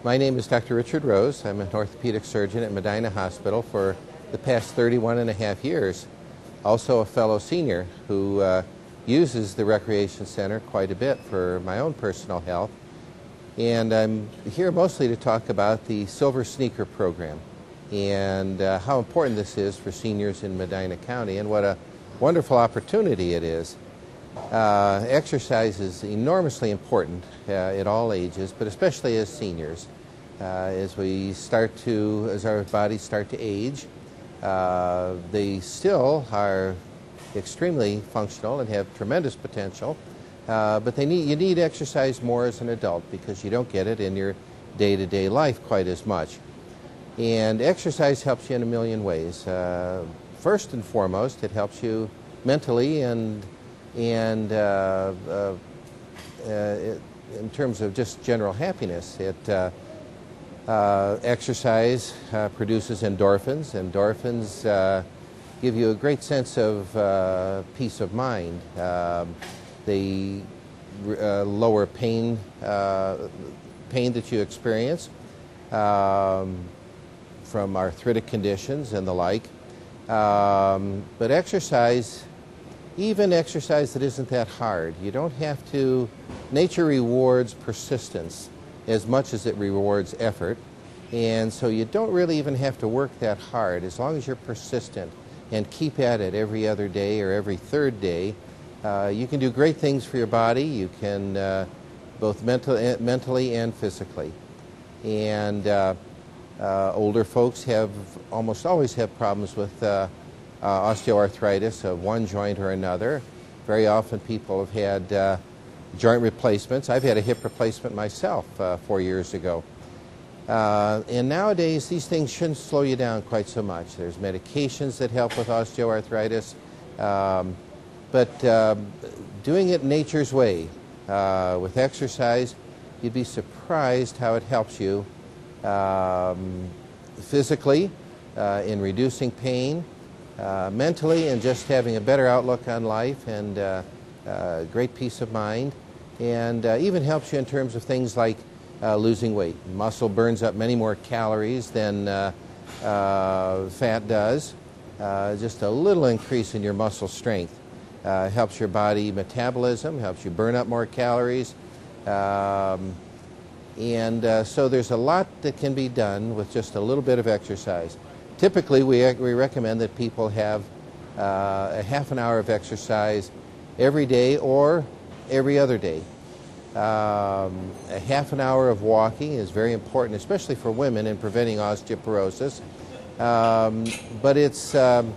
My name is Dr. Richard Rose. I'm an orthopedic surgeon at Medina Hospital for the past 31 and a half years. Also a fellow senior who uses the Recreation Center quite a bit for my own personal health. And I'm here mostly to talk about the Silver Sneaker program and how important this is for seniors in Medina County and what a wonderful opportunity it is. Exercise is enormously important at all ages, but especially as seniors. As our bodies start to age, they still are extremely functional and have tremendous potential, but you need exercise more as an adult because you don't get it in your day-to-day life quite as much. And exercise helps you in a million ways. First and foremost, it helps you mentally and in terms of just general happiness. Exercise produces endorphins. Endorphins give you a great sense of peace of mind. They lower pain that you experience from arthritic conditions and the like. But exercise, even exercise that isn't that hard, you don't have to. Nature rewards persistence as much as it rewards effort, and so you don't really even have to work that hard. As long as you're persistent and keep at it every other day or every third day, you can do great things for your body. You can both mentally and physically. And older folks almost always have problems with osteoarthritis of one joint or another. Very often people have had joint replacements. I've had a hip replacement myself 4 years ago. And nowadays these things shouldn't slow you down quite so much. There's medications that help with osteoarthritis, but doing it nature's way with exercise, you'd be surprised how it helps you physically in reducing pain, mentally and just having a better outlook on life and great peace of mind, and even helps you in terms of things like losing weight. Muscle burns up many more calories than fat does. Just a little increase in your muscle strength helps your body metabolism, helps you burn up more calories, and so there's a lot that can be done with just a little bit of exercise. Typically, we recommend that people have a half an hour of exercise every day or every other day. A half an hour of walking is very important, especially for women in preventing osteoporosis. But it's an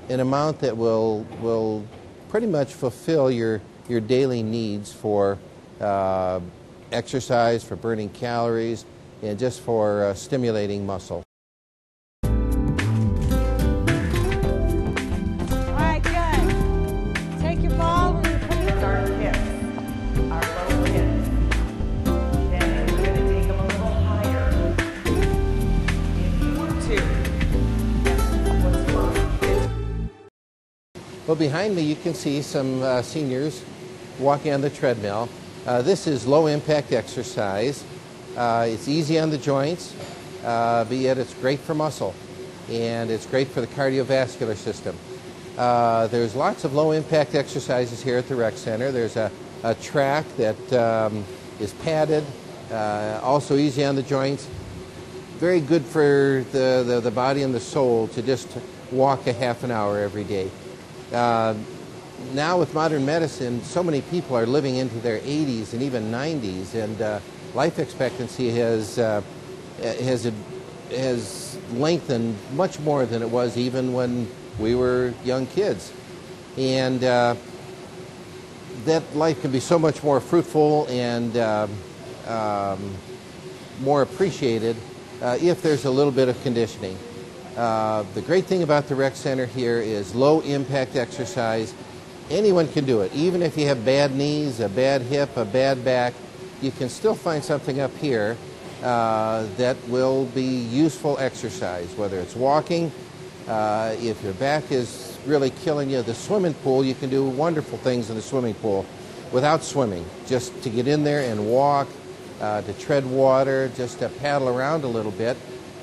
amount that will pretty much fulfill your daily needs for exercise, for burning calories, and just for stimulating muscle. Well, behind me you can see some seniors walking on the treadmill. This is low-impact exercise. It's easy on the joints, but yet it's great for muscle, and it's great for the cardiovascular system. There's lots of low-impact exercises here at the Rec Center. There's a track that is padded, also easy on the joints. Very good for the body and the soul to just walk a half an hour every day. Now with modern medicine, so many people are living into their 80s and even 90s, and life expectancy has lengthened much more than it was even when we were young kids. And that life can be so much more fruitful and more appreciated if there's a little bit of conditioning. The great thing about the Rec Center here is low-impact exercise. Anyone can do it. Even if you have bad knees, a bad hip, a bad back, you can still find something up here that will be useful exercise, whether it's walking, if your back is really killing you, the swimming pool, you can do wonderful things in the swimming pool without swimming, just to get in there and walk to tread water, just to paddle around a little bit.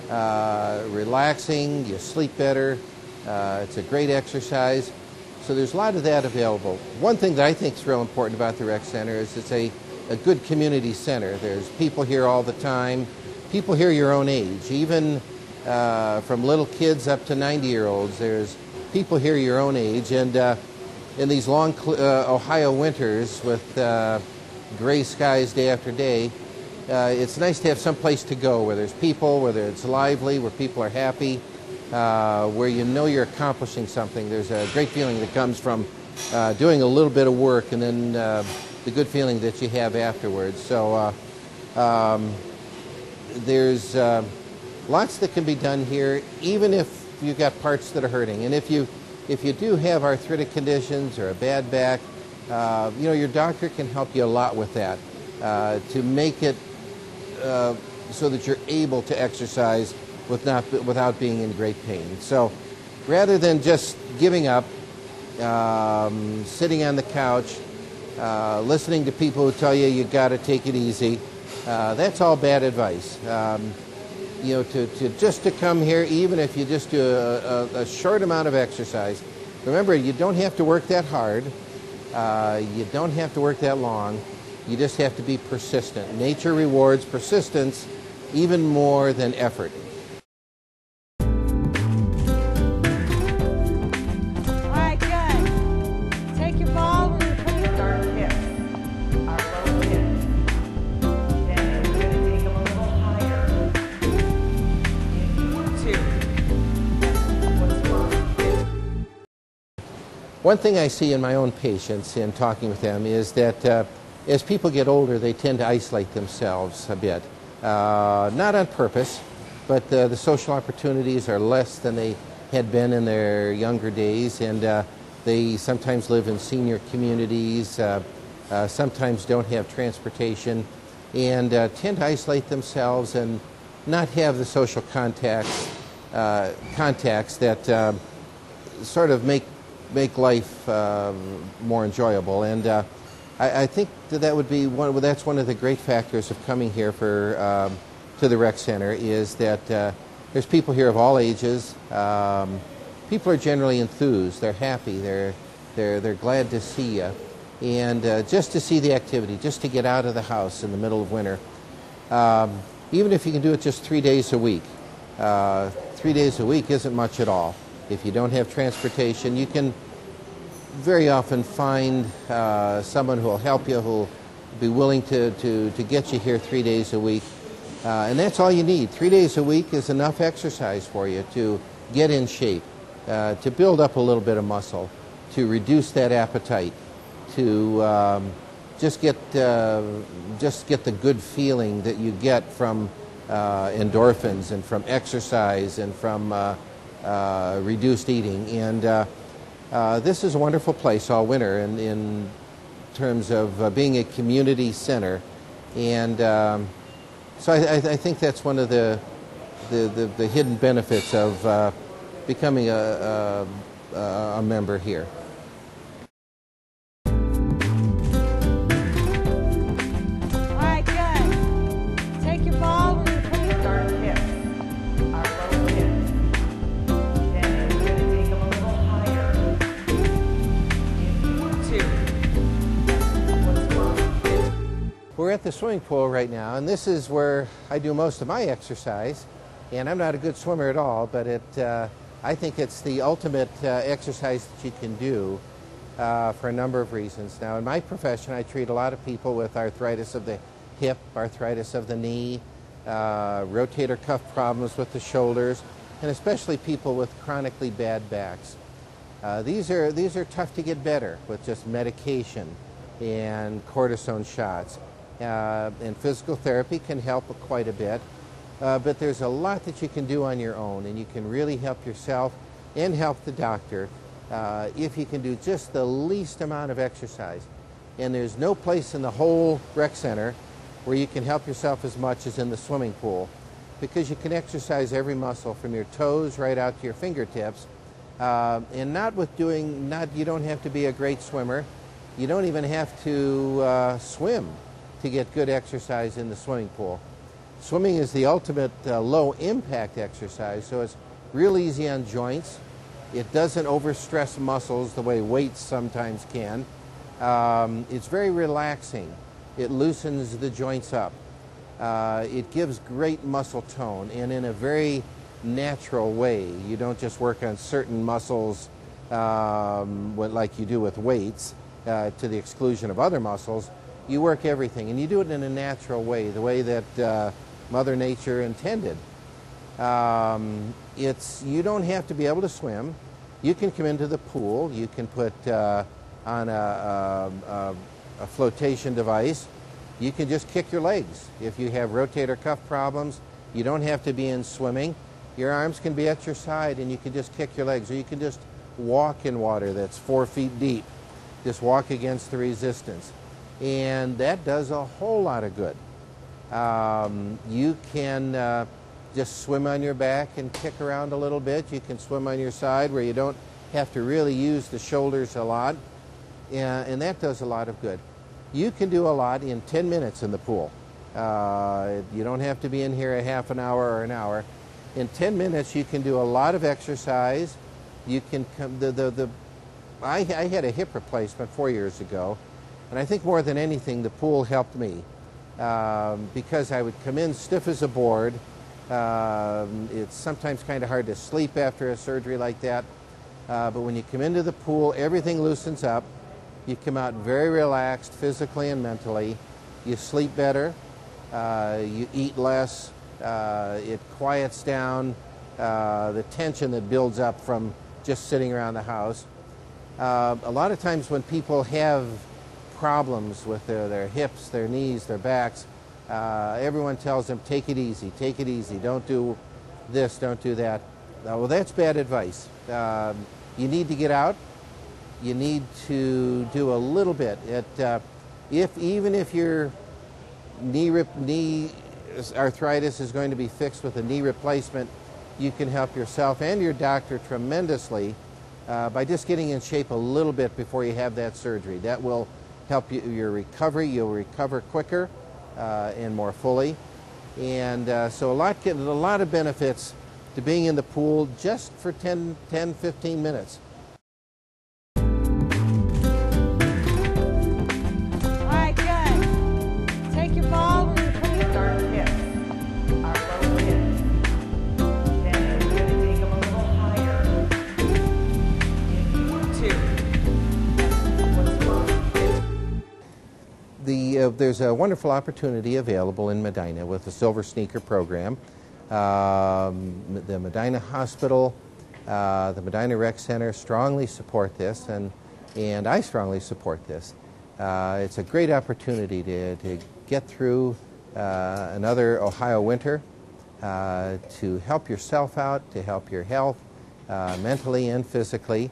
Relaxing, you sleep better. It's a great exercise. So there's a lot of that available. One thing that I think is real important about the rec center is it's a good community center. There's people here all the time, people here your own age, even from little kids up to 90-year-olds. There's people here your own age, and in these long Ohio winters with gray skies day after day, it's nice to have some place to go where there's people, where it's lively, where people are happy, where you know you're accomplishing something. There's a great feeling that comes from doing a little bit of work, and then the good feeling that you have afterwards. So there's lots that can be done here, even if you've got parts that are hurting. And if you do have arthritic conditions or a bad back, you know, your doctor can help you a lot with that to make it so that you're able to exercise without being in great pain. So rather than just giving up, sitting on the couch, listening to people who tell you got to take it easy, that's all bad advice. You know, to come here, even if you just do a short amount of exercise. Remember, you don't have to work that hard. You don't have to work that long. You just have to be persistent. Nature rewards persistence even more than effort. All right, good. Take your ball, we're going to put it our hips, our low hips. Then we're going to take them a little higher. If you want to. What's wrong? One thing I see in my own patients in talking with them is that as people get older, they tend to isolate themselves a bit. Not on purpose, but the social opportunities are less than they had been in their younger days, and they sometimes live in senior communities, sometimes don't have transportation, and tend to isolate themselves and not have the social contacts that sort of make life more enjoyable. And I think that would be that's one of the great factors of coming here to the rec center, is that there's people here of all ages. People are generally enthused. They're happy. They're glad to see you, and just to see the activity, just to get out of the house in the middle of winter. Even if you can do it just 3 days a week. 3 days a week isn't much at all. If you don't have transportation, you can very often find someone who will help you, who will be willing to get you here 3 days a week. And that's all you need. 3 days a week is enough exercise for you to get in shape, to build up a little bit of muscle, to reduce that appetite, to just get the good feeling that you get from endorphins and from exercise and from reduced eating. And this is a wonderful place all winter in terms of being a community center. And so I think that's one of the hidden benefits of becoming a member here. All right, good. Take your ball, we're going to put it our hips, our low hips. Then we're going to take them a little higher. If you want to. What's wrong? We're at the swimming pool right now, and this is where I do most of my exercise. And I'm not a good swimmer at all, but I think it's the ultimate exercise that you can do for a number of reasons. Now, in my profession, I treat a lot of people with arthritis of the hip, arthritis of the knee, rotator cuff problems with the shoulders, and especially people with chronically bad backs. These are tough to get better with just medication and cortisone shots. And physical therapy can help quite a bit. But there's a lot that you can do on your own, and you can really help yourself and help the doctor if you can do just the least amount of exercise. And there's no place in the whole rec center where you can help yourself as much as in the swimming pool, because you can exercise every muscle from your toes right out to your fingertips. And you don't have to be a great swimmer. You don't even have to swim to get good exercise in the swimming pool. Swimming is the ultimate low-impact exercise, so it's real easy on joints. It doesn't overstress muscles the way weights sometimes can. It's very relaxing. It loosens the joints up. It gives great muscle tone, and in a very natural way. You don't just work on certain muscles like you do with weights to the exclusion of other muscles. You work everything, and you do it in a natural way, the way that Mother Nature intended. You don't have to be able to swim. You can come into the pool. You can put on a flotation device. You can just kick your legs. If you have rotator cuff problems, you don't have to be in swimming. Your arms can be at your side, and you can just kick your legs, or you can just walk in water that's 4 feet deep. Just walk against the resistance. And that does a whole lot of good. You can just swim on your back and kick around a little bit. You can swim on your side where you don't have to really use the shoulders a lot. And that does a lot of good. You can do a lot in 10 minutes in the pool. You don't have to be in here a half an hour or an hour. In 10 minutes, you can do a lot of exercise. You can come. I had a hip replacement 4 years ago, and I think more than anything, the pool helped me because I would come in stiff as a board. It's sometimes kind of hard to sleep after a surgery like that, but when you come into the pool, everything loosens up. You come out very relaxed physically and mentally. You sleep better. You eat less. It quiets down the tension that builds up from just sitting around the house. A lot of times when people have problems with their hips, their knees, their backs, everyone tells them, take it easy, don't do this, don't do that. Well, that's bad advice. You need to get out. You need to do a little bit. Even if your knee arthritis is going to be fixed with a knee replacement, you can help yourself and your doctor tremendously by just getting in shape a little bit before you have that surgery. That will help your recovery. You'll recover quicker and more fully. And so a lot of benefits to being in the pool just for 10, 15 minutes. There's a wonderful opportunity available in Medina with the SilverSneaker program. The Medina Hospital, the Medina Rec Center strongly support this, and I strongly support this. It's a great opportunity to get through another Ohio winter, to help yourself out, to help your health mentally and physically.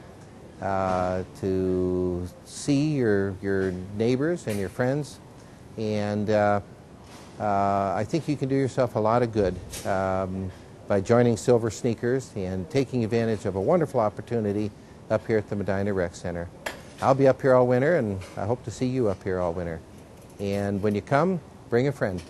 To see your neighbors and your friends, and I think you can do yourself a lot of good by joining SilverSneakers and taking advantage of a wonderful opportunity up here at the Medina Rec Center. I'll be up here all winter, and I hope to see you up here all winter. And when you come, bring a friend.